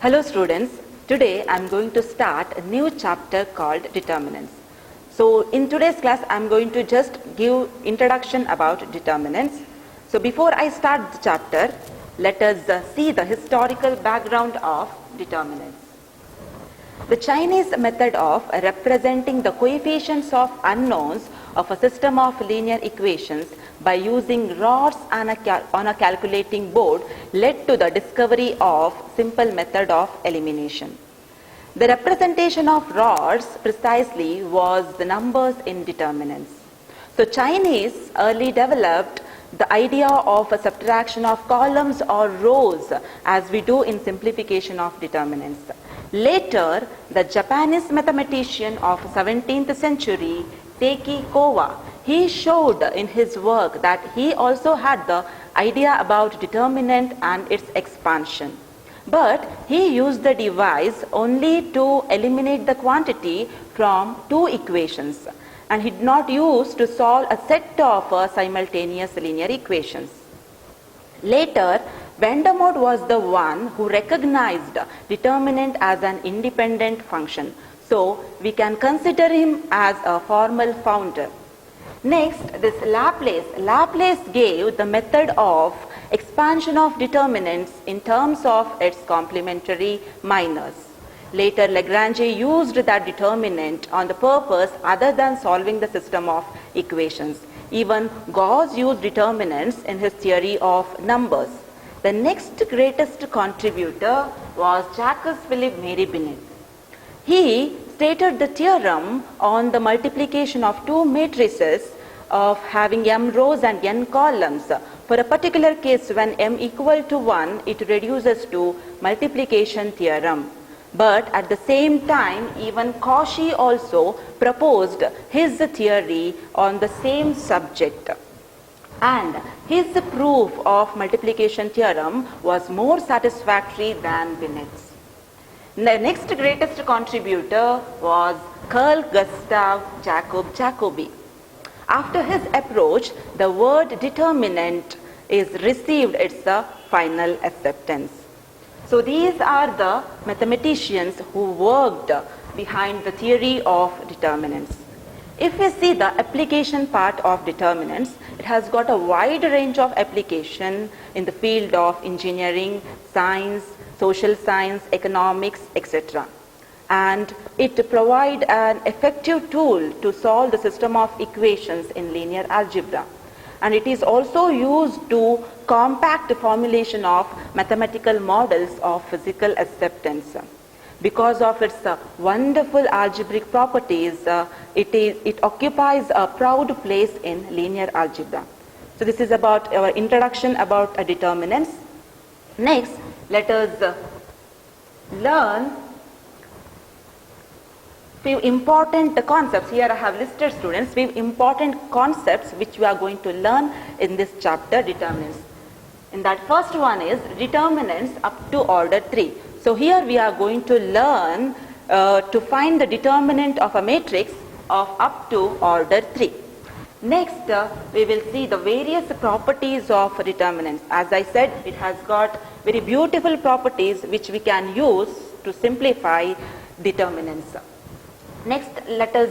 Hello students, today I am going to start a new chapter called Determinants. So in today's class I am going to just give introduction about determinants. So before I start the chapter, let us see the historical background of determinants. The Chinese method of representing the coefficients of unknowns of a system of linear equations by using rods on a calculating board led to the discovery of simple method of elimination. The representation of rods precisely was the numbers in determinants. So Chinese early developed the idea of a subtraction of columns or rows as we do in simplification of determinants. Later, the Japanese mathematician of 17th century, Teiki Kowa, he showed in his work that he also had the idea about determinant and its expansion. But he used the device only to eliminate the quantity from two equations, and he did not use to solve a set of simultaneous linear equations. Later, Vandermonde was the one who recognized determinant as an independent function. So we can consider him as a formal founder. Next, this Laplace gave the method of expansion of determinants in terms of its complementary minors. Later, Lagrange used that determinant on the purpose other than solving the system of equations. Even Gauss used determinants in his theory of numbers. The next greatest contributor was Jacques Philippe Marie-Binet. He stated the theorem on the multiplication of two matrices of having m rows and n columns. For a particular case, when m equal to 1, it reduces to multiplication theorem. But at the same time, even Cauchy also proposed his theory on the same subject. And his proof of multiplication theorem was more satisfactory than Binet's. The next greatest contributor was Carl Gustav Jacob Jacobi. After his approach, the word determinant is received its final acceptance. So these are the mathematicians who worked behind the theory of determinants. If we see the application part of determinants, it has got a wide range of application in the field of engineering, science, social science, economics, etc. And it provides an effective tool to solve the system of equations in linear algebra. And it is also used to compact formulation of mathematical models of physical acceptance. Because of its wonderful algebraic properties, it occupies a proud place in linear algebra. So this is about our introduction about determinants. Next, let us learn few important concepts. Here I have listed, students, few important concepts which we are going to learn in this chapter, determinants. And that first one is determinants up to order 3. So here we are going to learn to find the determinant of a matrix of up to order 3. Next, we will see the various properties of determinants. As I said, it has got very beautiful properties which we can use to simplify determinants. Next, let us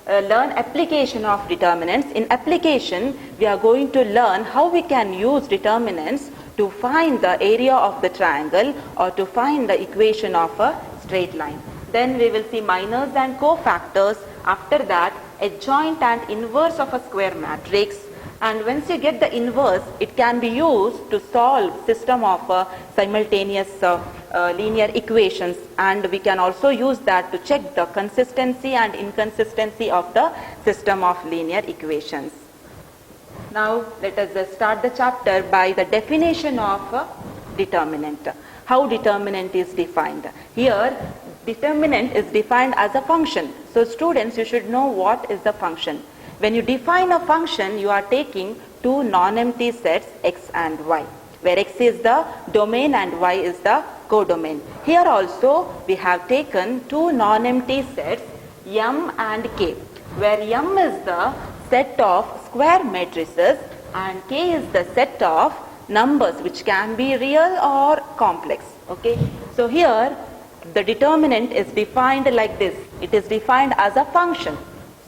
learn application of determinants. In application, we are going to learn how we can use determinants to find the area of the triangle or to find the equation of a straight line. Then we will see minors and cofactors. After that, adjoint and inverse of a square matrix. And once you get the inverse, it can be used to solve system of simultaneous linear equations, and we can also use that to check the consistency and inconsistency of the system of linear equations. Now let us start the chapter by the definition of determinant. How determinant is defined? Here, determinant is defined as a function. So students, you should know what is the function. When you define a function, you are taking two non-empty sets x and y, where x is the domain and y is the codomain. Here also we have taken two non-empty sets m and k, where m is the set of square matrices and k is the set of numbers which can be real or complex. Okay, so here the determinant is defined like this. It is defined as a function.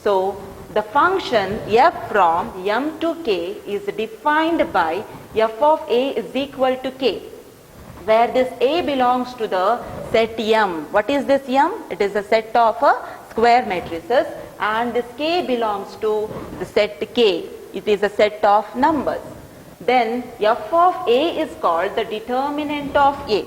So the function f from m to k is defined by f of a is equal to k, where this a belongs to the set M. What is this M? It is a set of square matrices, and this k belongs to the set K. It is a set of numbers. Then f of a is called the determinant of A,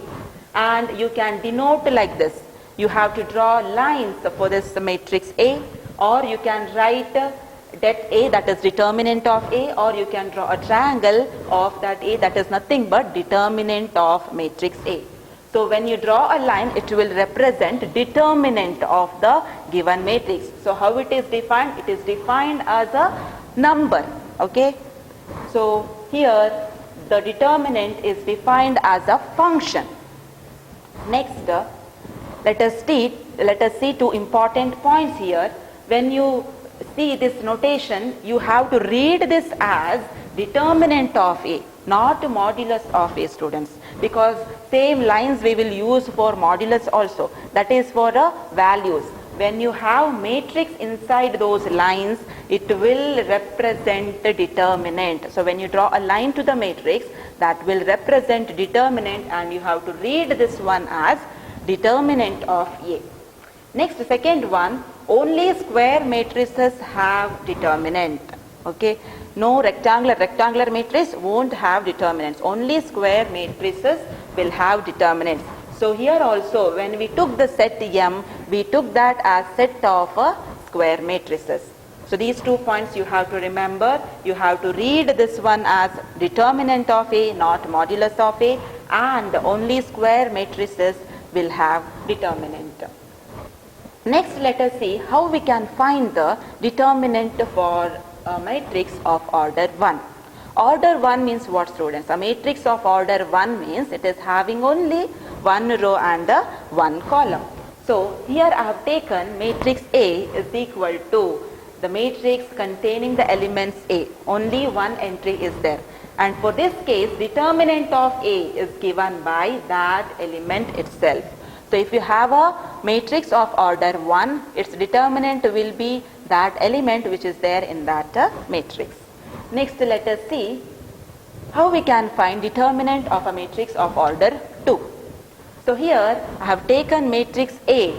and you can denote like this. You have to draw lines for this matrix A, or you can write that A, that is determinant of A, or you can draw a triangle of that A, that is nothing but determinant of matrix A. So when you draw a line, it will represent determinant of the given matrix. So how it is defined? It is defined as a number. Okay. So here the determinant is defined as a function. Next, let us see two important points here. When you see this notation, you have to read this as determinant of A, not modulus of A, students, because same lines we will use for modulus also. That is for the values. When you have matrix inside those lines, it will represent the determinant. So when you draw a line to the matrix, that will represent determinant, and you have to read this one as determinant of A. Next, the second one, only square matrices have determinant. Okay, no rectangular matrix won't have determinants. Only square matrices will have determinants. So here also, when we took the set M, we took that as set of square matrices. So these 2 points you have to remember. You have to read this one as determinant of A, not modulus of A, and only square matrices will have determinant. Next, let us see how we can find the determinant for a matrix of order 1. Order 1 means what, students? A matrix of order 1 means it is having only one row and one column. So here I have taken matrix A is equal to the matrix containing the elements A. Only one entry is there. And for this case, determinant of A is given by that element itself. So if you have a matrix of order 1, its determinant will be that element which is there in that matrix. Next, let us see how we can find determinant of a matrix of order 2. So here I have taken matrix A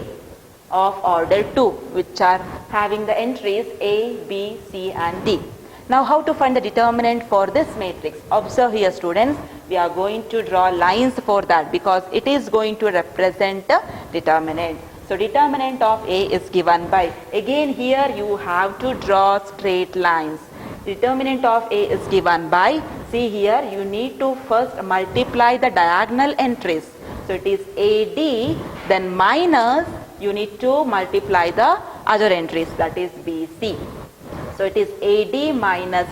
of order 2, which are having the entries A, B, C and D. Now how to find the determinant for this matrix? Observe here, students, we are going to draw lines for that, because it is going to represent the determinant. So determinant of A is given by, again here you have to draw straight lines. Determinant of A is given by, see here, you need to first multiply the diagonal entries. So it is AD, then minus, you need to multiply the other entries, that is BC. So it is AD minus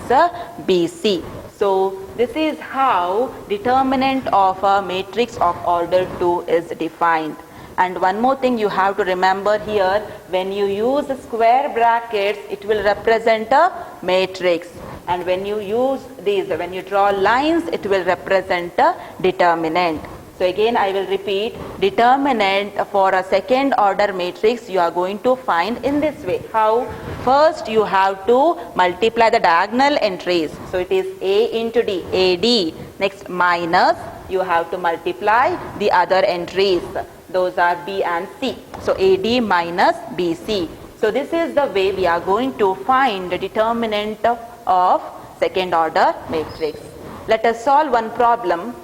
BC. So this is how determinant of a matrix of order 2 is defined. And one more thing you have to remember here, when you use square brackets, it will represent a matrix. And when you use these, when you draw lines, it will represent a determinant. So again I will repeat, determinant for a second order matrix you are going to find in this way. How? First you have to multiply the diagonal entries. So it is A into D, AD. Next minus, you have to multiply the other entries. Those are B and C. So AD minus BC. So this is the way we are going to find the determinant of second order matrix. Let us solve one problem.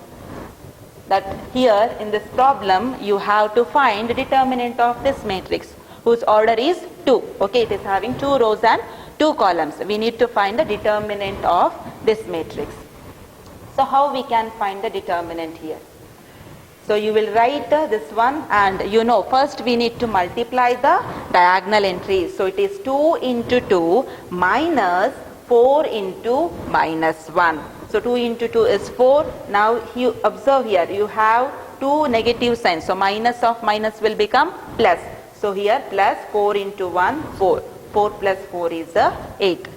That here in this problem you have to find the determinant of this matrix whose order is 2. Okay, it is having 2 rows and 2 columns. We need to find the determinant of this matrix. So how we can find the determinant here? So you will write this one, and you know first we need to multiply the diagonal entries. So it is 2 into 2 minus 4 into minus 1. So 2 into 2 is 4. Now you observe here, you have 2 negative signs. So minus of minus will become plus. So here plus 4 into 1, 4. 4 plus 4 is 8.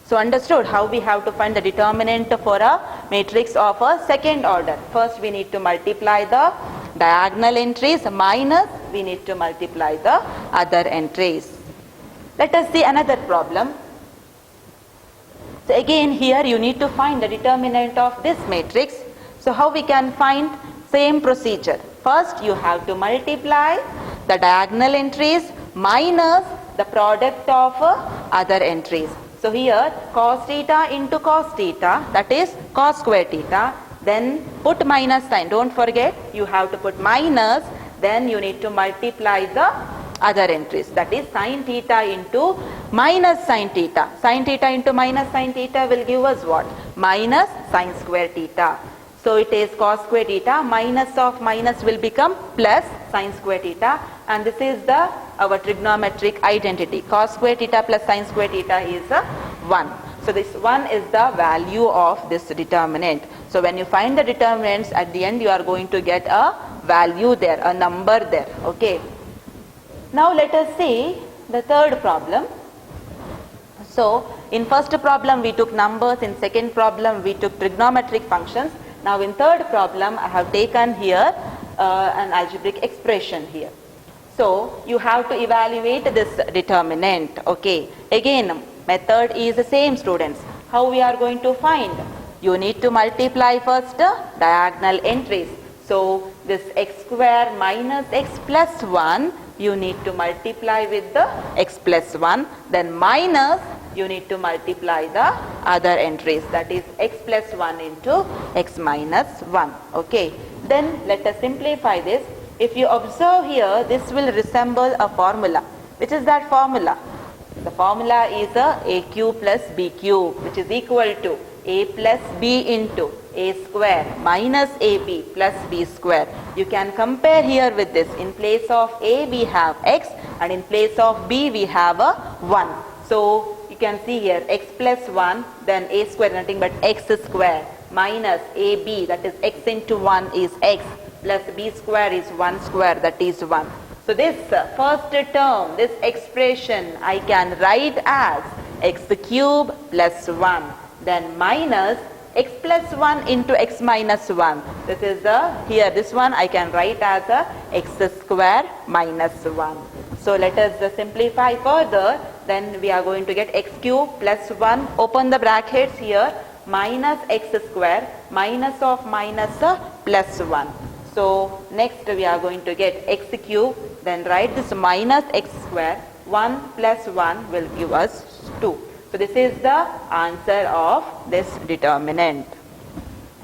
So understood how we have to find the determinant for a matrix of a second order. First we need to multiply the diagonal entries minus we need to multiply the other entries. Let us see another problem. So again here you need to find the determinant of this matrix. So how we can find? Same procedure. First you have to multiply the diagonal entries minus the product of other entries. So here cos theta into cos theta, that is cos square theta, then put minus sign. Don't forget, you have to put minus, then you need to multiply the other entries, that is sin theta into minus sin theta. Sin theta into minus sin theta will give us what? Minus sin square theta. So it is cos square theta, minus of minus will become plus sin square theta, and this is the our trigonometric identity. Cos square theta plus sin square theta is 1. So this 1 is the value of this determinant. So when you find the determinants, at the end you are going to get a value there, a number there. Okay. Now let us see the third problem. So in first problem we took numbers, in second problem we took trigonometric functions. Now in third problem I have taken here an algebraic expression here. So you have to evaluate this determinant. Okay. Again method is the same, students. How we are going to find? You need to multiply first diagonal entries. So this x square minus x plus 1 you need to multiply with the x plus 1, then minus you need to multiply the other entries, that is x plus 1 into x minus 1. Okay. Then let us simplify this. If you observe here, this will resemble a formula. Which is that formula? The formula is a cube plus b cube, which is equal to a plus b into a square minus ab plus b square. You can compare here with this. In place of a we have x, and in place of b we have a 1. So you can see here x plus 1, then a square nothing but x square minus ab, that is x into 1 is x, plus b square is 1 square, that is 1. So this first term, this expression I can write as x cube plus 1, then minus x plus 1 into x minus 1. This is here this one I can write as a x square minus 1. So let us simplify further. Then we are going to get x cube plus 1, open the brackets here, minus x square, minus of minus plus 1. So next we are going to get x cube, then write this minus x square, 1 plus 1 will give us 2. So this is the answer of this determinant.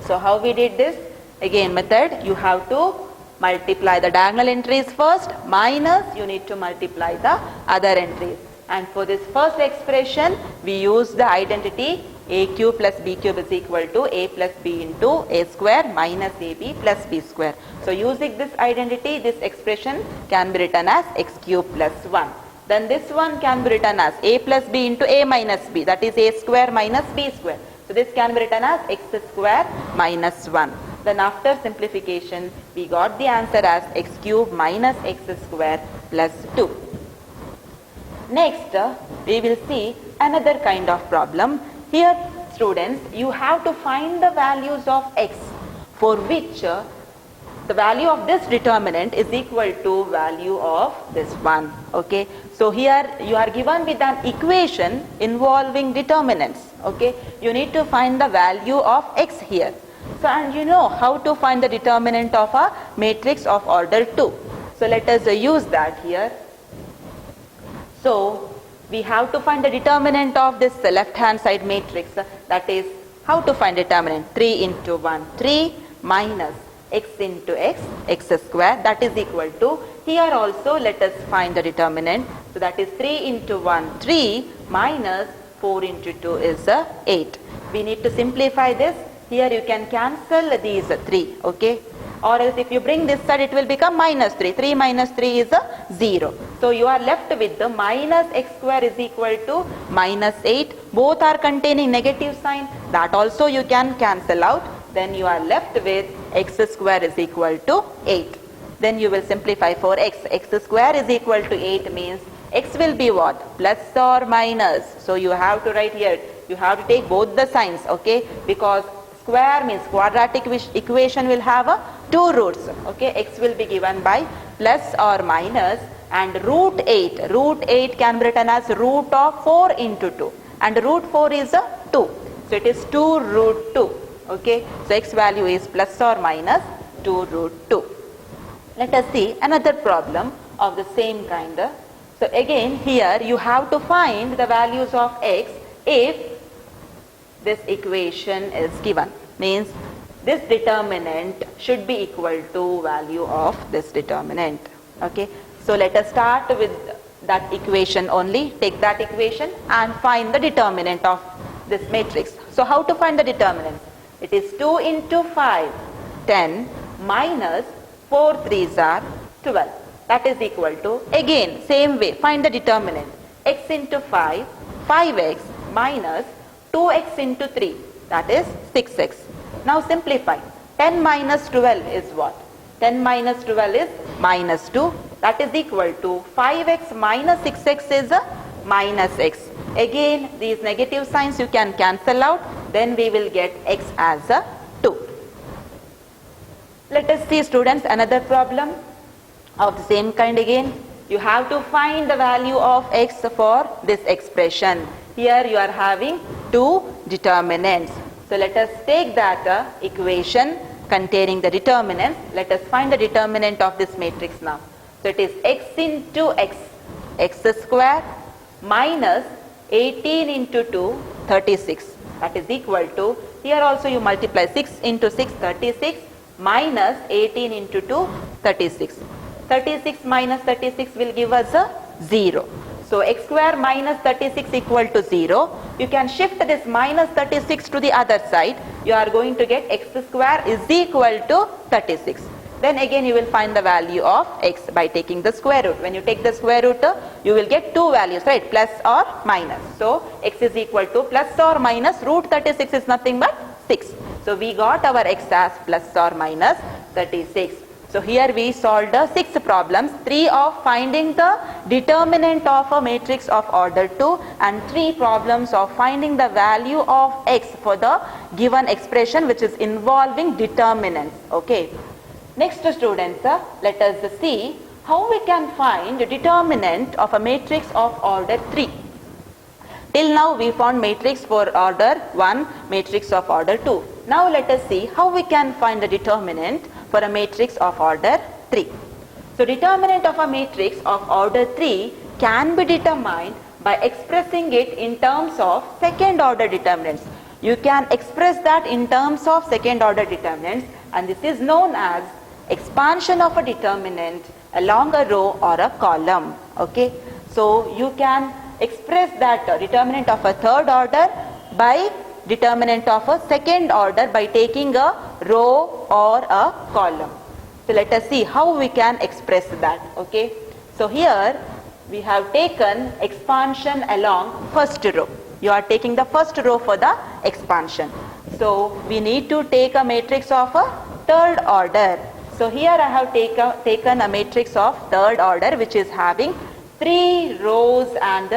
So how we did this? Again method, you have to multiply the diagonal entries first, minus you need to multiply the other entries. And for this first expression, we use the identity a cube plus b cube is equal to a plus b into a square minus ab plus b square. So using this identity, this expression can be written as x cube plus 1. Then this one can be written as a plus b into a minus b, that is a square minus b square. So this can be written as x square minus 1. Then after simplification, we got the answer as x cube minus x square plus 2. Next, we will see another kind of problem. Here, students, you have to find the values of x for which the value of this determinant is equal to value of this one. Okay. So here you are given with an equation involving determinants. Okay. You need to find the value of x here. So and you know how to find the determinant of a matrix of order 2. So let us use that here. So we have to find the determinant of this left hand side matrix, that is how to find determinant. 3 into 1 3 minus x into x, x square, that is equal to, here also let us find the determinant. So that is 3 into 1 3 minus 4 into 2 is 8. We need to simplify this. Here you can cancel these 3, okay, or else if you bring this side it will become minus 3. 3 minus 3 is 0. So you are left with the minus x square is equal to minus 8. Both are containing negative sign, that also you can cancel out. Then you are left with x square is equal to 8. Then you will simplify for x. X square is equal to 8 means x will be what? Plus or minus. So you have to write here, you have to take both the signs, okay, because square means quadratic equation will have a two roots. Okay, x will be given by plus or minus, and root 8. Root 8 can be written as root of 4 into 2, and root 4 is a 2. So it is 2 root 2. Okay, so x value is plus or minus 2 root 2. Let us see another problem of the same kind. So again here you have to find the values of x if this equation is given. Means this determinant should be equal to value of this determinant. Okay, so let us start with that equation only. Take that equation and find the determinant of this matrix. So how to find the determinant? It is 2 into 5, 10 minus 4 3s are 12. That is equal to, again same way, find the determinant. X into 5, 5x minus 2x into 3, that is 6x. Now simplify. 10 minus 12 is what? 10 minus 12 is minus 2. That is equal to 5x minus 6x is a minus x. Again these negative signs you can cancel out. Then we will get x as a 2. Let us see, students, another problem of the same kind again. You have to find the value of x for this expression. Here you are having two determinants. So let us take that equation containing the determinants. Let us find the determinant of this matrix now. So it is x into x, x square minus 18 into 2, 36. That is equal to, here also you multiply 6 into 6, 36 minus 18 into 2, 36. 36 minus 36 will give us a 0. So x square minus 36 equal to 0. You can shift this minus 36 to the other side. You are going to get x square is equal to 36. Then again you will find the value of x by taking the square root. When you take the square root, you will get two values, right? Plus or minus. So x is equal to plus or minus root 36 is nothing but 6. So we got our x as plus or minus 36. So here we solved 6 problems, 3 of finding the determinant of a matrix of order 2 and 3 problems of finding the value of x for the given expression which is involving determinants. Okay. Next, students, let us see how we can find the determinant of a matrix of order 3. Till now we found matrix for order 1, matrix of order 2. Now let us see how we can find the determinant for a matrix of order 3. So determinant of a matrix of order 3 can be determined by expressing it in terms of second order determinants. You can express that in terms of second order determinants, and this is known as expansion of a determinant along a row or a column. Okay, so you can express that determinant of a third order by determinant of a second order by taking a row or a column. So let us see how we can express that. Okay, so here we have taken expansion along first row. You are taking the first row for the expansion. So we need to take a matrix of a third order. So here I have taken a matrix of third order which is having 3 rows and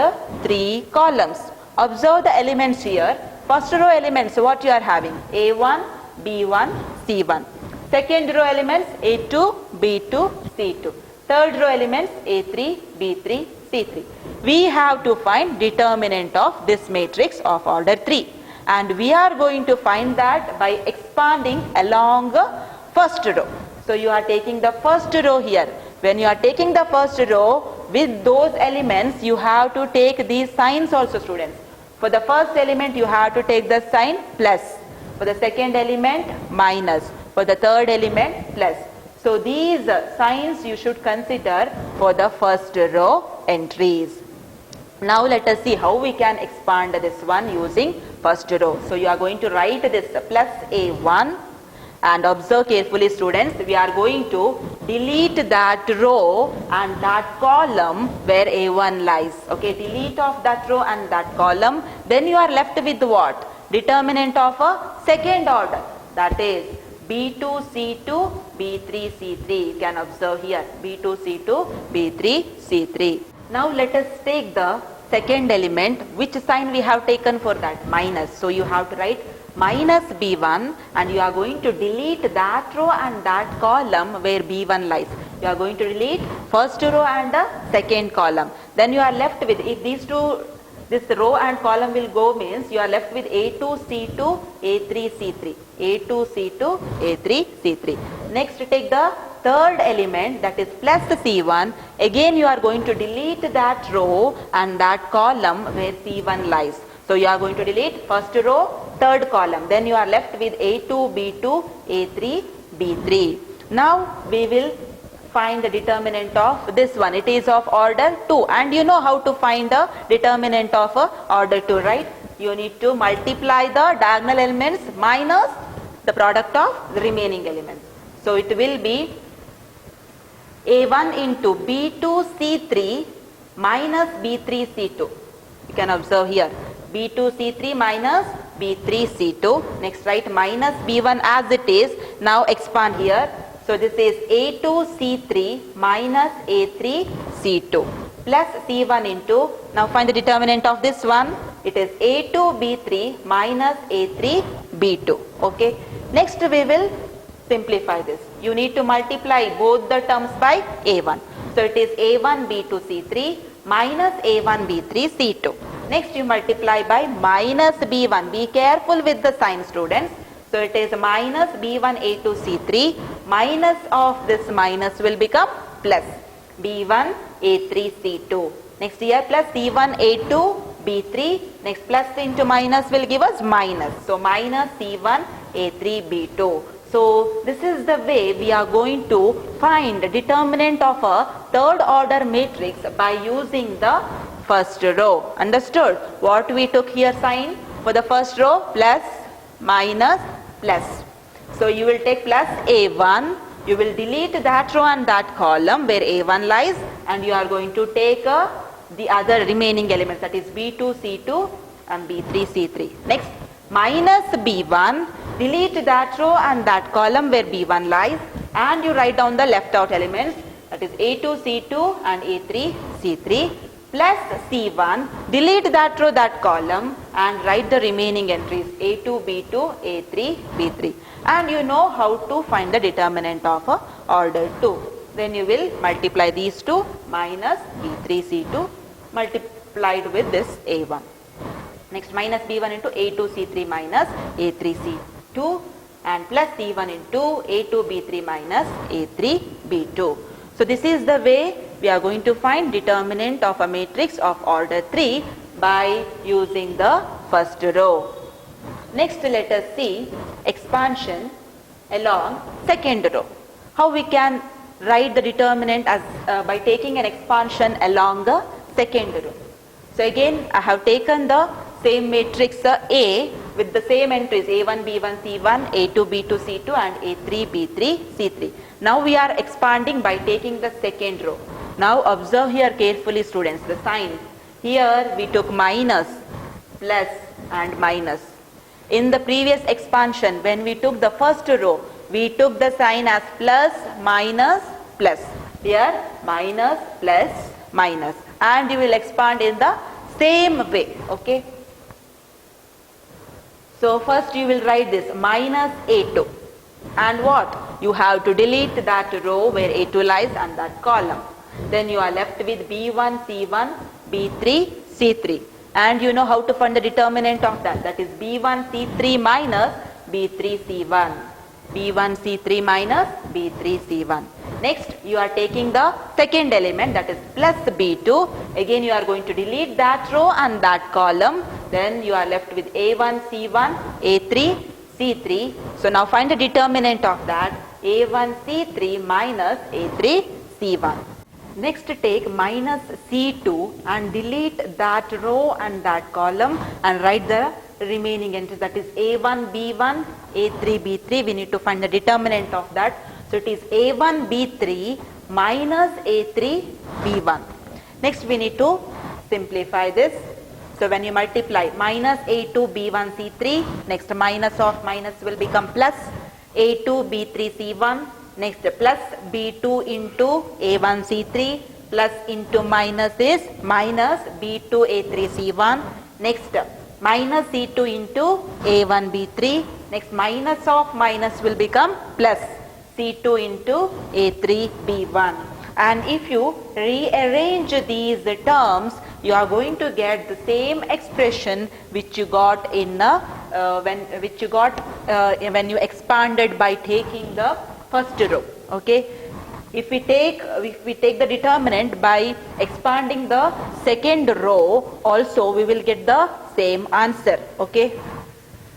3 columns. Observe the elements here. First row elements, what you are having? A1, B1, C1. Second row elements A2, B2, C2. Third row elements A3, B3, C3. We have to find determinant of this matrix of order 3. And we are going to find that by expanding along first row. So you are taking the first row here. When you are taking the first row, with those elements you have to take these signs also, students. For the first element you have to take the sign plus. For the second element minus. For the third element plus. So these signs you should consider for the first row entries. Now let us see how we can expand this one using first row. So you are going to write this plus A1. And observe carefully, students, we are going to delete that row and that column where A1 lies. Okay, delete off that row and that column. Then you are left with what? Determinant of a second order. That is B2, C2, B3, C3. You can observe here B2, C2, B3, C3. Now let us take the second element. Which sign we have taken for that? Minus. So you have to write minus B1, and you are going to delete that row and that column where B1 lies. You are going to delete first row and the second column. Then you are left with, if these two, this row and column will go, means you are left with A2, C2, A3, C3. A2, C2, A3, C3. Next take the third element, that is plus C1. Again you are going to delete that row and that column where C1 lies. So you are going to delete first row, third column. Then you are left with A2, B2, A3, B3. Now we will find the determinant of this one. It is of order 2, and you know how to find the determinant of order 2, right? You need to multiply the diagonal elements minus the product of the remaining elements. So it will be A1 into B2 C3 minus B3 C2. You can observe here B2 C3 minus B3 C2. Next write minus B1 as it is. Now expand here. So this is A2 C3 minus A3 C2 plus C1 into, now find the determinant of this one. It is A2 B3 minus A3 B2. Okay. Next we will simplify this. You need to multiply both the terms by A1. So it is A1 B2 C3 minus A1 B3 C2. Next you multiply by minus B1. Be careful with the sign, students. So it is minus B1 A2 C3 minus of this minus will become plus B1 A3 C2. Next here plus C1 A2 B3. Next plus into minus will give us minus. So minus C1 A3 B2. So this is the way we are going to find the determinant of a third order matrix by using the first row. Understood? What we took here sign for the first row? Plus, minus, plus. So you will take plus A1. You will delete that row and that column where A1 lies, and you are going to take the other remaining elements, that is B2 C2 and B3 C3. Next minus B1. Delete that row and that column where B1 lies, and you write down the left out elements, that is A2 C2 and A3 C3 plus C1. Delete that row, that column, and write the remaining entries A2 B2 A3 B3, and you know how to find the determinant of order 2. Then you will multiply these two minus B3 C2 multiplied with this A1. Next minus B1 into A2 C3 minus A3 C2 and plus C1 into A2 B3 minus A3 B2. So this is the way we are going to find determinant of a matrix of order 3 by using the first row. Next let us see expansion along second row. How we can write the determinant as by taking an expansion along the second row. So again I have taken the same matrix A with the same entries A1 B1 C1, A2 B2 C2 and A3 B3 C3. Now we are expanding by taking the second row. Now observe here carefully, students, the signs. Here we took minus, plus and minus. In the previous expansion, when we took the first row, we took the sign as plus, minus, plus. Here minus, plus, minus, and you will expand in the same way. Okay. So first you will write this minus A2, and what? You have to delete that row where A2 lies and that column. Then you are left with B1 C1 B3 C3, and you know how to find the determinant of that. That is B1 C3 minus B3 C1. B1 C3 minus B3 C1. Next you are taking the second element, that is plus B2. Again you are going to delete that row and that column. Then you are left with A1 C1 A3 C3. So now find the determinant of that. A1 C3 minus A3 C1. Next take minus C2 and delete that row and that column and write the remaining entries, that is A1 B1 A3 B3. We need to find the determinant of that. So it is A1 B3 minus A3 B1. Next we need to simplify this. So when you multiply minus A2 B1 C3, next minus of minus will become plus A2 B3 C1. Next plus B2 into A1 C3 plus into minus is minus B2 A3 C1. Next minus C2 into A1 B3. Next minus of minus will become plus C2 into A3 B1. And if you rearrange these terms, you are going to get the same expression which you got in when you expanded by taking the first row. Okay. If we take the determinant by expanding the second row, also we will get the same answer. Okay.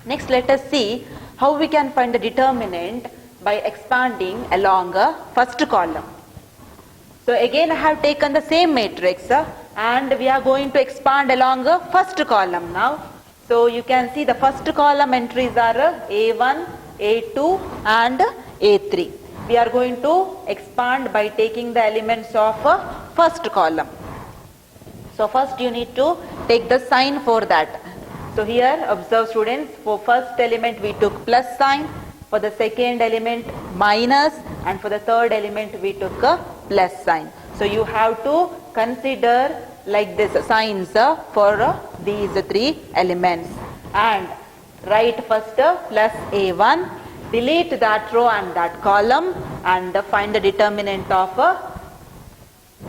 Next, let us see how we can find the determinant by expanding along a first column. So again I have taken the same matrix and we are going to expand along a first column now. So you can see the first column entries are A1, A2 and A3. We are going to expand by taking the elements of first column. So first you need to take the sign for that. So here observe students, for first element we took plus sign, for the second element minus, and for the third element we took a plus sign. So you have to consider like this signs for these three elements, and write first plus A1, delete that row and that column, and find the determinant of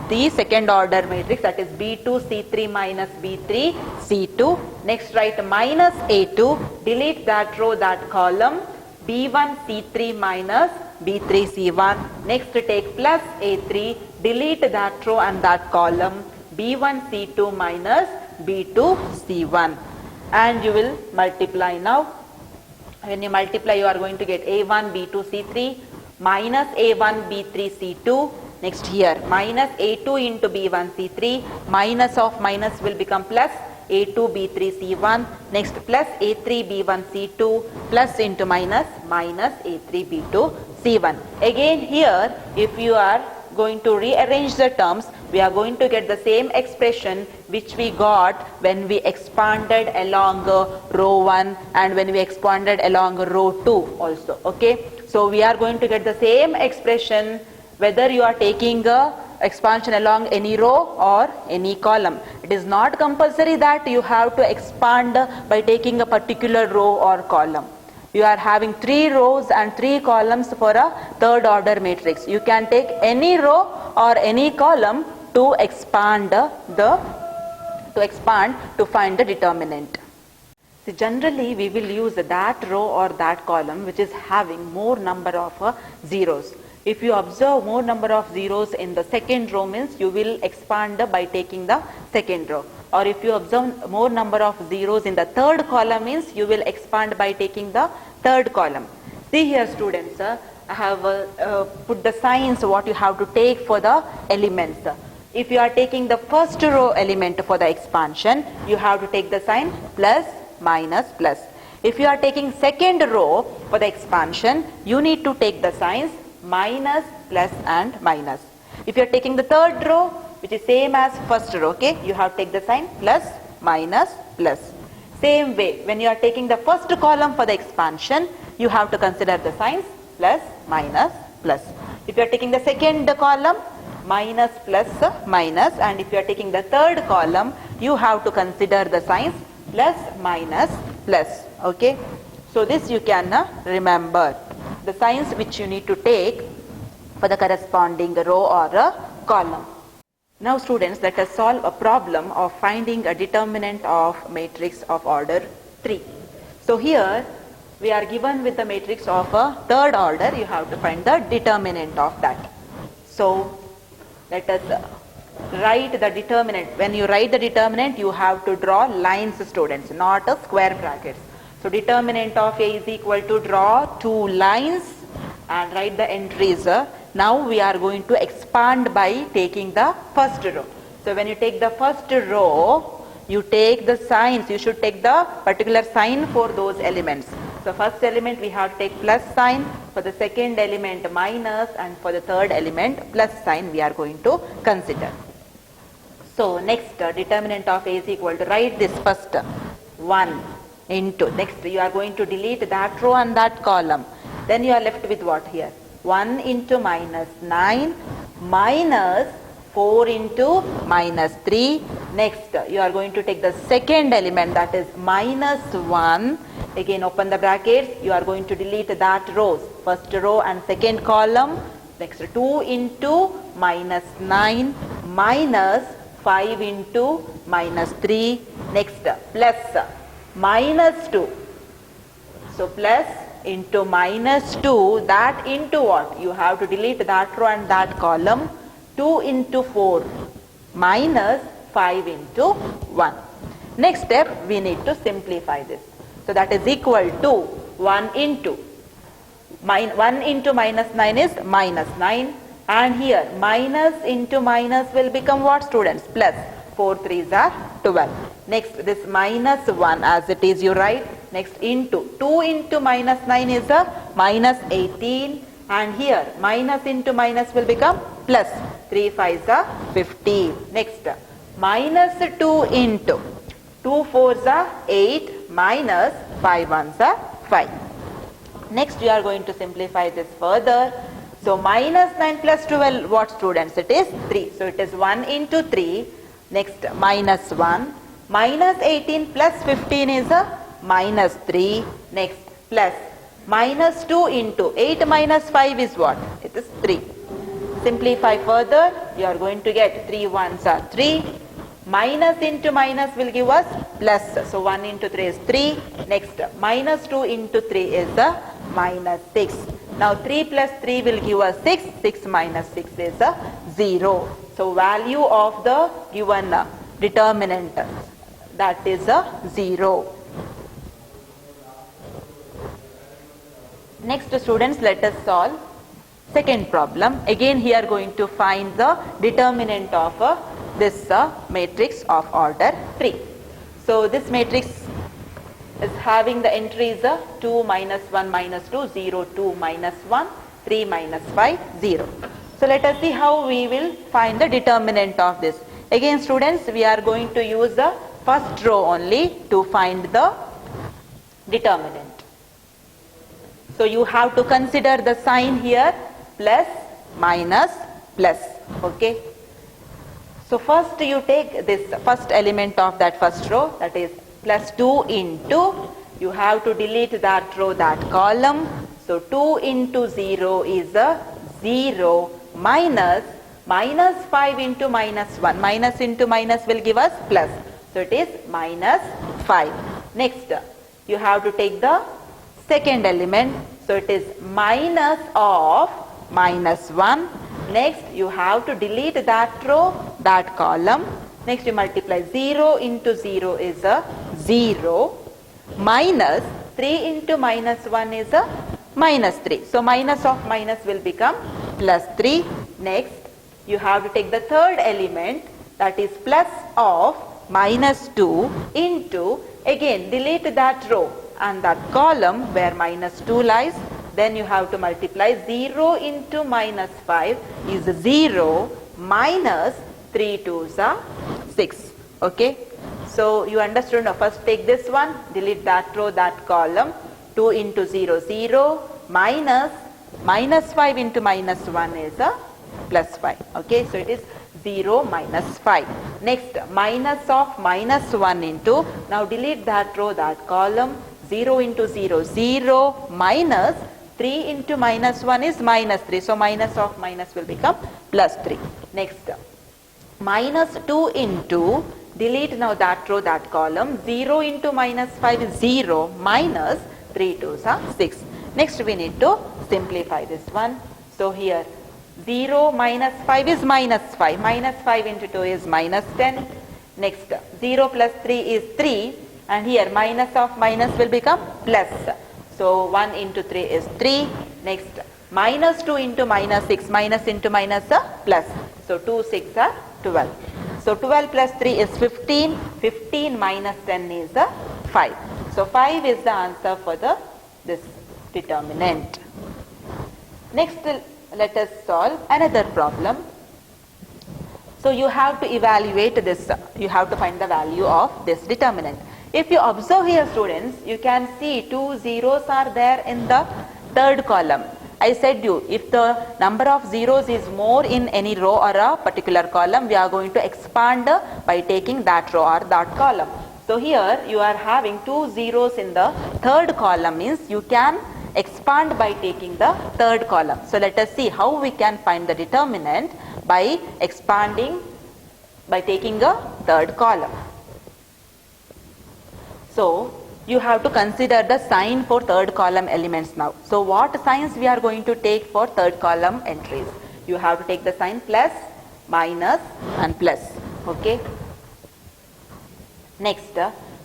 the second order matrix, that is B2 C3 minus B3 C2. Next write minus A2, delete that row, that column, B1 C3 minus B3 C1. Next take plus A3, delete that row and that column, B1 C2 minus B2 C1. And you will multiply now. When you multiply, you are going to get A1 B2 C3 minus A1 B3 C2. Next here minus A2 into B1 C3, minus of minus will become plus A2 B3 C1. Next plus A3 B1 C2 plus into minus minus A3 B2 C1. Again here if you are going to rearrange the terms, we are going to get the same expression which we got when we expanded along row 1 and when we expanded along row 2 also. Okay, so we are going to get the same expression whether you are taking expansion along any row or any column. It is not compulsory that you have to expand by taking a particular row or column. You are having 3 rows and 3 columns for a third order matrix. You can take any row or any column to expand to find the determinant. So generally we will use that row or that column which is having more number of zeros. If you observe more number of zeros in the second row, means you will expand by taking the second row. Or if you observe more number of zeros in the third column, means you will expand by taking the third column. See here students, I have put the signs what you have to take for the elements. If you are taking the first row element for the expansion, you have to take the sign plus, minus, plus. If you are taking second row for the expansion, you need to take the signs minus, plus and minus. If you are taking the third row, which is same as first row, okay, you have to take the sign plus, minus, plus. Same way, when you are taking the first column for the expansion, you have to consider the signs plus, minus, plus. If you are taking the second column, minus, plus, minus, and if you are taking the third column, you have to consider the signs plus, minus, plus. Okay, so this you can remember the signs which you need to take for the corresponding row or a column. Now students, let us solve a problem of finding a determinant of matrix of order 3. So here we are given with the matrix of a third order, you have to find the determinant of that. So let us write the determinant. When you write the determinant, you have to draw lines students, not a square brackets. So determinant of A is equal to draw 2 lines and write the entries. Now we are going to expand by taking the first row. So when you take the first row, you take the signs, you should take the particular sign for those elements. So first element we have to take plus sign, for the second element minus, and for the third element plus sign we are going to consider. So next determinant of A is equal to, write this first 1 into, next you are going to delete that row and that column. Then you are left with what here? 1 into minus 9 minus 4 into minus 3. Next, you are going to take the second element, that is minus 1. Again, open the brackets. You are going to delete that rows. First row and second column. Next, 2 into minus 9 minus 5 into minus 3. Next, plus minus 2. So, plus into minus 2, that into what? You have to delete that row and that column. 2 into 4 minus 5 into 1. Next step, we need to simplify this. So that is equal to 1 into minus 9 is minus 9, and here minus into minus will become what, students? Plus. 4 3s are 12. Next, this minus 1 as it is you write. Next, into 2 into minus 9 is a minus 18, and here minus into minus will become plus. 3 5s are 15. Next, minus 2 into 2 4s are 8 minus 5 1s are 5. Next, you are going to simplify this further. So minus 9 plus 12, what, students? It is 3. So it is 1 into 3. Next, minus 1. Minus 18 plus 15 is a minus 3. Next, plus minus 2 into 8 minus 5 is what? It is 3. Simplify further. You are going to get 3 1s are 3. Minus into minus will give us plus. So 1 into 3 is 3. Next, minus 2 into 3 is a minus 6. Now 3 plus 3 will give us 6. 6 minus 6 is a 0. So value of the given determinant, that is a 0. Next, students, let us solve second problem. Again, here going to find the determinant of this matrix of order 3. So this matrix is having the entries 2 minus 1 minus 2, 0 2 minus 1, 3 minus 5, 0. So let us see how we will find the determinant of this. Again, students, we are going to use the first row only to find the determinant. So you have to consider the sign here, plus, minus, plus. Okay. So first you take this first element of that first row, that is plus 2 into, you have to delete that row, that column. So 2 into 0 is a 0 minus 5 into minus 1. Minus into minus will give us plus. So it is minus 5. Next, you have to take the second element. So it is minus of minus 1. Next, you have to delete that row, that column. Next, you multiply 0 into 0 is a 0 minus 3 into minus 1 is a minus 3. So minus of minus will become plus 3. Next, you have to take the third element, that is plus of minus 2 into, again delete that row and that column where minus 2 lies. Then you have to multiply 0 into minus 5 is 0 minus 3 2s are 6. Okay. So you understood. Now first take this one, delete that row, that column. 2 into 0, 0 minus 5 into minus 1 is a plus 5. Okay. So it is 0 minus 5. Next, minus of minus 1 into, now delete that row, that column. 0 into 0, 0 minus 3 into minus 1 is minus 3. So minus of minus will become plus 3. Next, minus 2 into, delete now that row, that column. 0 into minus 5 is 0 minus 3 2s are 6. Next, we need to simplify this one. So here 0 minus 5 is minus 5. Minus 5 into 2 is minus 10. Next, 0 plus 3 is 3. And here minus of minus will become plus. So 1 into 3 is 3. Next, minus 2 into minus 6. Minus into minus a plus. So 2 6 are 12. So 12 plus 3 is 15. 15 minus 10 is a 5. So 5 is the answer for this determinant. Next, let us solve another problem. So you have to evaluate this. You have to find the value of this determinant. If you observe here, students, you can see 2 zeros are there in the third column. I said you, if the number of zeros is more in any row or a particular column, we are going to expand by taking that row or that column. So here you are having 2 zeros in the third column, means you can expand by taking the third column. So let us see how we can find the determinant by expanding by taking a third column. So you have to consider the sign for third column elements now. So what signs we are going to take for third column entries? You have to take the sign plus, minus and plus. Okay. Next,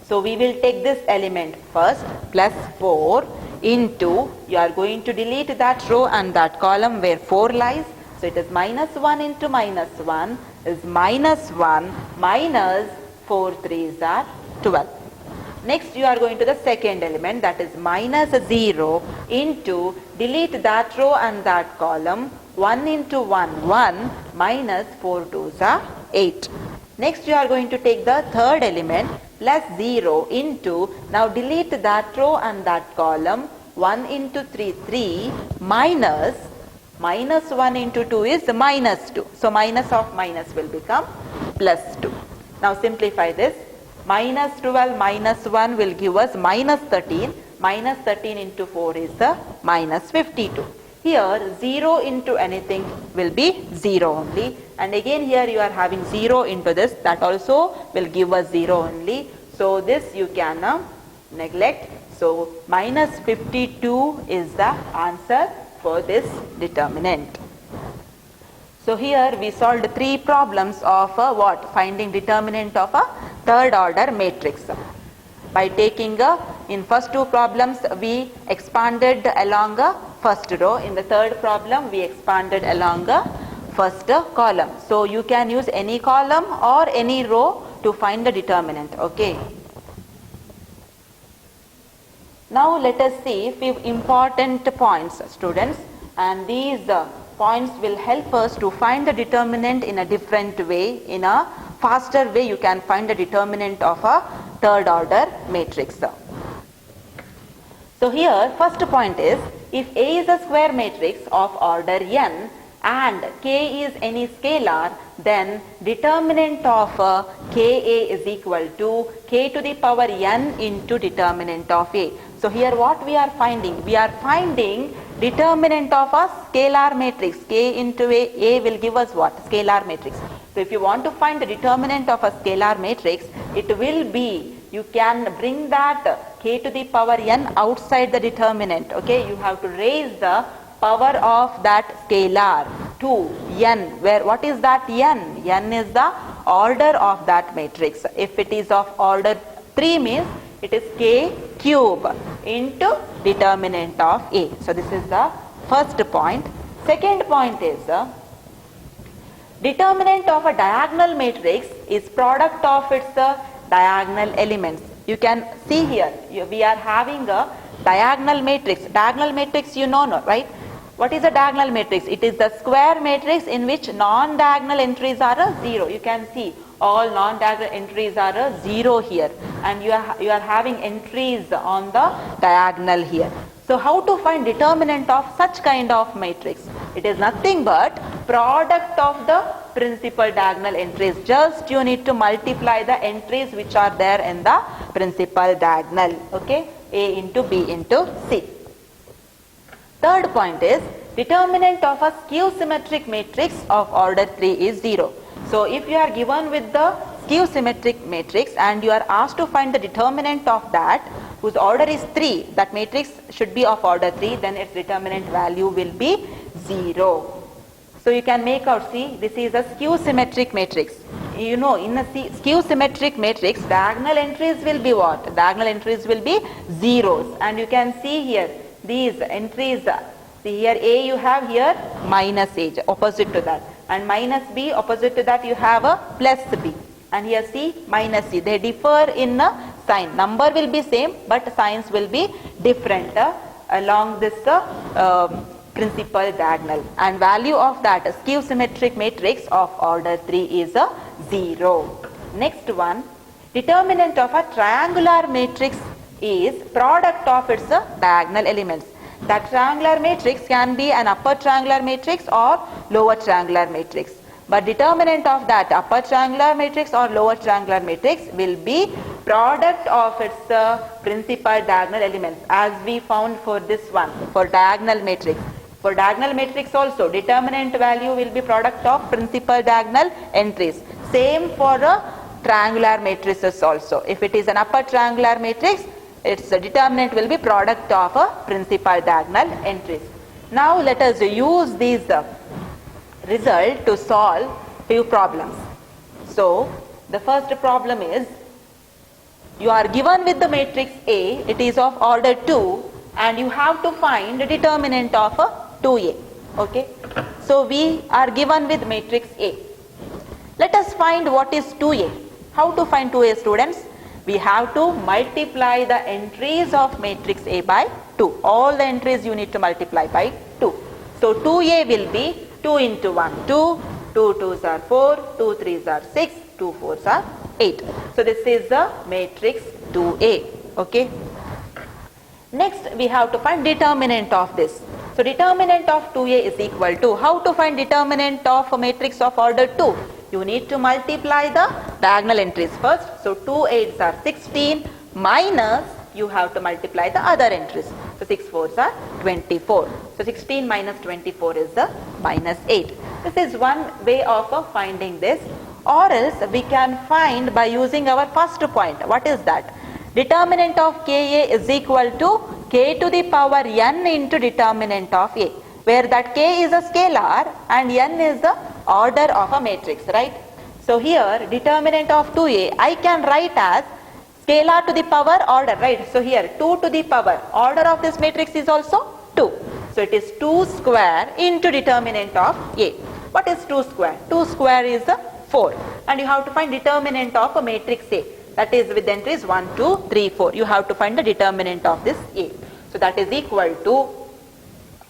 so we will take this element first, plus 4 into, you are going to delete that row and that column where 4 lies. So it is minus 1 into minus 1 is minus 1 minus 4 3s are 12. Next you are going to the second element, that is minus 0 into, delete that row and that column, 1 into 1 1 minus 4 2s are 8. Next you are going to take the third element, plus 0 into, now delete that row and that column, 1 into 3 3 minus 1 into 2 is minus 2. So minus of minus will become plus 2. Now simplify this. Minus 12 minus 1 will give us minus 13. Minus 13 into 4 is the minus 52. Here 0 into anything will be 0 only. And again here you are having 0 into this, that also will give us 0 only. So this you can neglect. So minus 52 is the answer for this determinant. So here we solved 3 problems of what? Finding determinant of a third order matrix. By taking in first 2 problems we expanded along a first row. In the third problem we expanded along a first column. So you can use any column or any row to find the determinant. Okay. Now let us see a few important points, students, and these points will help us to find the determinant in a different way. In a faster way you can find the determinant of a third order matrix. So here first point is, if A is a square matrix of order n and K is any scalar, then determinant of Ka is equal to K to the power n into determinant of A. So here what we are finding? We are finding determinant of a scalar matrix. K into A will give us what? Scalar matrix. So if you want to find the determinant of a scalar matrix, it will be, you can bring that K to the power n outside the determinant. Okay, you have to raise the power of that scalar to n, where what is that n? N is the order of that matrix. If it is of order 3 means it is K cube into determinant of A. So this is the first point. Second point is determinant of a diagonal matrix is product of its diagonal elements. You can see here we are having a diagonal matrix. Diagonal matrix you know, right? What is a diagonal matrix? It is the square matrix in which non-diagonal entries are a 0. You can see all non-diagonal entries are a 0 here, and you are having entries on the diagonal here. So how to find determinant of such kind of matrix? It is nothing but product of the principal diagonal entries. Just you need to multiply the entries which are there in the principal diagonal. Okay, A into B into C. Third point is determinant of a skew symmetric matrix of order 3 is 0. So if you are given with the skew symmetric matrix and you are asked to find the determinant of that whose order is 3, that matrix should be of order 3, then its determinant value will be 0. So you can make out, see, this is a skew symmetric matrix. You know, in a skew symmetric matrix, diagonal entries will be what? Diagonal entries will be zeros. And you can see here, these entries, see here A you have here minus A, opposite to that. And minus B, opposite to that you have a plus B. And here C, minus C. They differ in a sign. Number will be same, but signs will be different along this principal diagonal. And value of that skew symmetric matrix of order 3 is a 0. Next one, determinant of a triangular matrix is product of its diagonal elements. That triangular matrix can be an upper triangular matrix or lower triangular matrix. But determinant of that upper triangular matrix or lower triangular matrix will be product of its principal diagonal elements, as we found for this one, for diagonal matrix. For diagonal matrix also, determinant value will be product of principal diagonal entries. Same for triangular matrices also. If it is an upper triangular matrix, its determinant will be product of principal diagonal entries. Now let us use these result to solve few problems. So the first problem is, you are given with the matrix A, it is of order 2, and you have to find the determinant of 2A. Okay, so we are given with matrix A. Let us find what is 2A. How to find 2A, students? We have to multiply the entries of matrix A by 2. All the entries you need to multiply by 2. So 2A will be 2 into 1, 2, 2 2s are 4, 2 3s are 6, 2 4s are 8. So this is the matrix 2A. Okay. Next we have to find determinant of this. So determinant of 2A is equal to, how to find determinant of a matrix of order 2? You need to multiply the diagonal entries first. So 2 8s are 16 minus, you have to multiply the other entries. So 6 4s are 24. So 16 minus 24 is the minus 8. This is one way of finding this, or else we can find by using our first point. What is that? Determinant of Ka is equal to k to the power n into determinant of A, where that k is a scalar and n is the order of a matrix, right? So here determinant of 2A I can write as scalar to the power order, right? So here 2 to the power order of this matrix is also 2. So it is 2 square into determinant of A. What is 2 square? 2 square is 4, and you have to find determinant of a matrix A, that is with entries 1 2 3 4. You have to find the determinant of this A. So that is equal to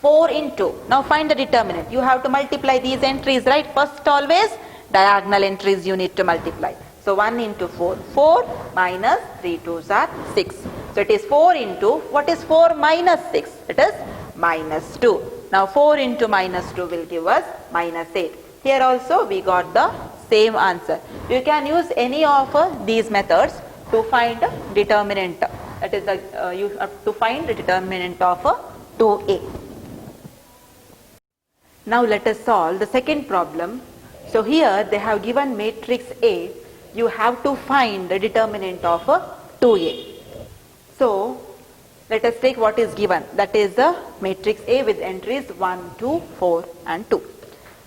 4 into, now find the determinant. You have to multiply these entries, right? First always diagonal entries you need to multiply. So 1 into 4, 4 minus 3 2s are 6. So it is 4 into, what is 4 minus 6? It is minus 2. Now 4 into minus 2 will give us minus 8. Here also we got the same answer. You can use any of these methods to find the determinant. That is you have to find the determinant of 2A. Now let us solve the second problem. So here they have given matrix A. You have to find the determinant of 2A. So let us take what is given. That is the matrix A with entries 1, 2, 4 and 2.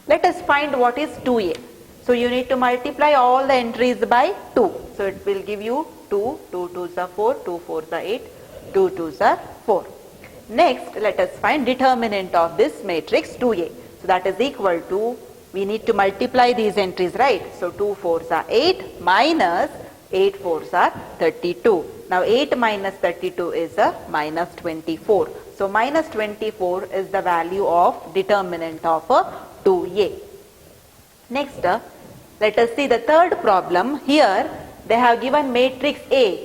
Let us find what is 2A. So you need to multiply all the entries by 2. So it will give you 2, 2 2s are 4, 2 4s are 8, 2 2s are 4. Next let us find determinant of this matrix 2A. So that is equal to, we need to multiply these entries, right? So 2 4s are 8 minus 8 4s are 32. Now 8 minus 32 is a minus 24. So minus 24 is the value of determinant of 2A. Next let us see the third problem. Here they have given matrix A.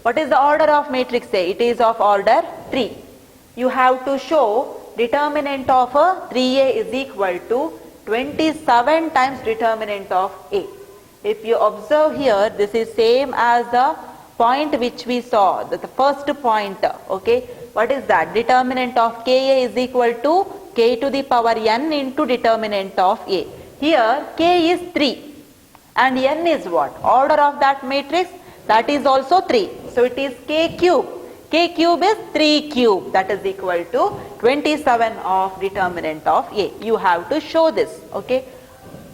What is the order of matrix A? It is of order 3. You have to show determinant of 3A is equal to 27 times determinant of A. If you observe here, this is same as the point which we saw, the first point. Okay, what is that? Determinant of Ka is equal to k to the power n into determinant of A. Here k is 3 and n is what? Order of that matrix, that is also 3. So it is k cube. K cube is 3 cube, that is equal to 27 of determinant of A. You have to show this. Okay,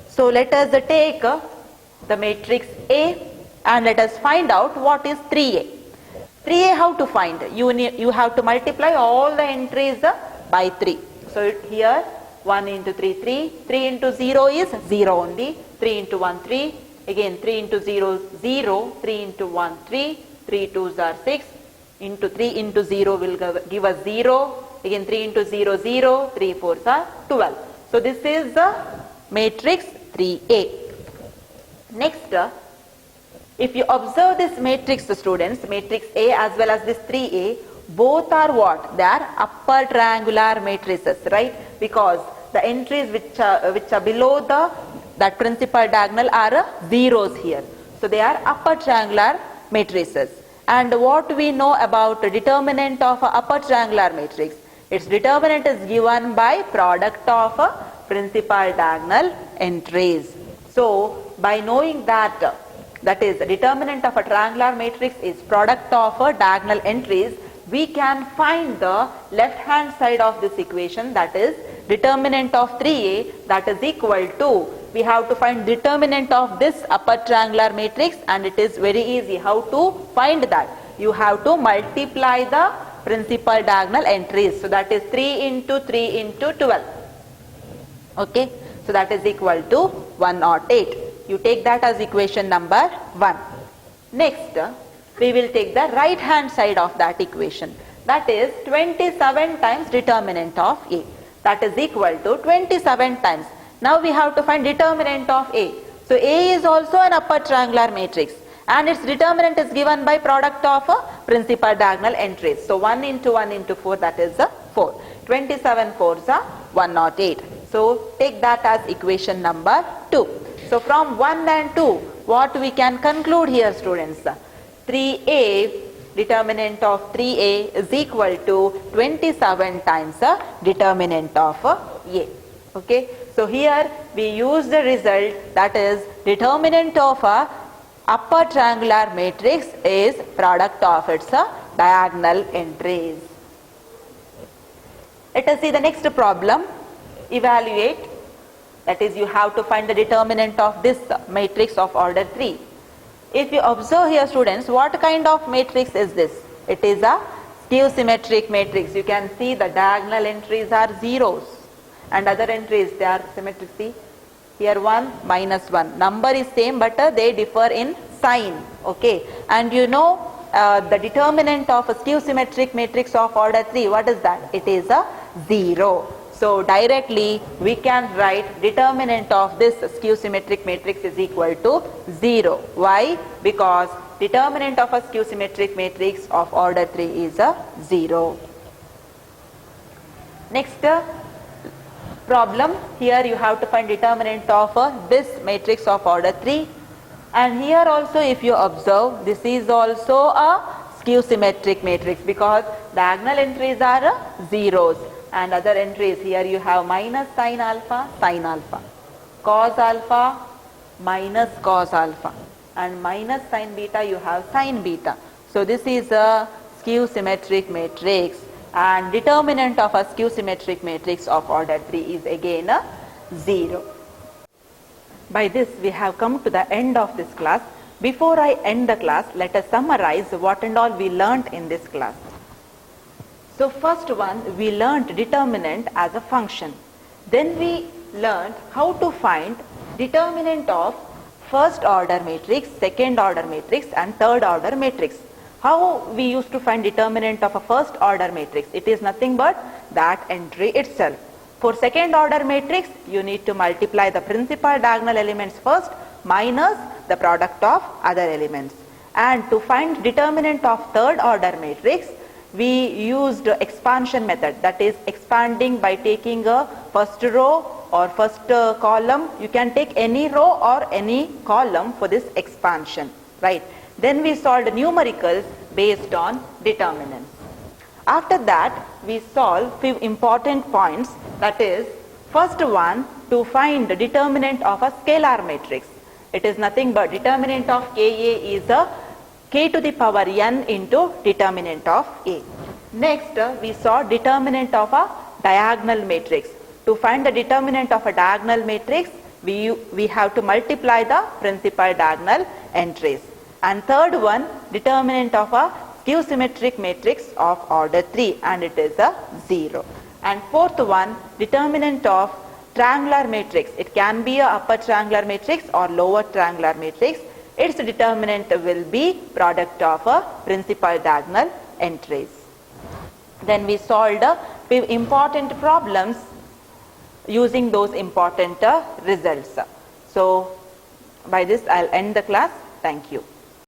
so let us take the matrix A and let us find out what is 3A. 3A how to find? You have to multiply all the entries by 3. So here 1 into 3 3, 3 into 0 is 0 only, 3 into 1 3, again 3 into 0 0, 3 into 1 3, 3 2s are 6, into 3 into 0 will give us 0, again 3 into 0 0, 3 4s are 12. So this is the matrix 3A. Next, if you observe this matrix, students, matrix A as well as this 3A, both are what? They are upper triangular matrices, right? Because the entries which are below that principal diagonal are zeros here. So they are upper triangular matrices. And what we know about the determinant of a upper triangular matrix? Its determinant is given by product of principal diagonal entries. So by knowing that, that is the determinant of a triangular matrix is product of diagonal entries, we can find the left hand side of this equation, that is determinant of 3a, that is equal to, we have to find determinant of this upper triangular matrix, and it is very easy. How to find that? You have to multiply the principal diagonal entries. So that is 3 into 3 into 12. Okay. So that is equal to 108. You take that as equation number 1. Next, we will take the right hand side of that equation. That is 27 times determinant of A. That is equal to 27 times. Now we have to find determinant of A. So A is also an upper triangular matrix, and its determinant is given by product of principal diagonal entries. So 1 into 1 into 4, that is 4. 27 4s are 108. So take that as equation number 2. So from 1 and 2, what we can conclude here, students? 3a, determinant of 3a is equal to 27 times the determinant of A. Okay. So here we use the result, that is determinant of a upper triangular matrix is product of its diagonal entries. Let us see the next problem. Evaluate, that is you have to find the determinant of this matrix of order 3. If you observe here, students, what kind of matrix is this? It is a skew symmetric matrix. You can see the diagonal entries are zeros and other entries, they are symmetric. See here 1 minus 1, number is same but they differ in sign. Okay, and you know the determinant of a skew symmetric matrix of order 3, what is that? It is a 0. So directly we can write determinant of this skew symmetric matrix is equal to 0. Why? Because determinant of a skew symmetric matrix of order 3 is a 0. Next problem, here you have to find determinant of this matrix of order 3, and here also if you observe, this is also a skew symmetric matrix because diagonal entries are zeros. And other entries, here you have minus sin alpha, cos alpha, minus cos alpha, and minus sin beta, you have sin beta. So this is a skew symmetric matrix, and determinant of a skew symmetric matrix of order 3 is again a 0. By this we have come to the end of this class. Before I end the class, let us summarize what and all we learnt in this class. So first one, we learnt determinant as a function. Then we learnt how to find determinant of first order matrix, second order matrix and third order matrix. How we used to find determinant of a first order matrix? It is nothing but that entry itself. For second order matrix, you need to multiply the principal diagonal elements first minus the product of other elements. And to find determinant of third order matrix, we used expansion method, that is expanding by taking a first row or first column. You can take any row or any column for this expansion, right? Then we solved numericals based on determinants. After that, we solve few important points, that is first one, to find the determinant of a scalar matrix. It is nothing but determinant of Ka is a k to the power n into determinant of A. Next, we saw determinant of a diagonal matrix. To find the determinant of a diagonal matrix, we have to multiply the principal diagonal entries. And third one, determinant of a skew symmetric matrix of order 3, and it is a 0. And fourth one, determinant of triangular matrix. It can be a upper triangular matrix or lower triangular matrix. Its determinant will be product of a principal diagonal entries. Then we solved a few important problems using those important results. So by this I'll end the class. Thank you.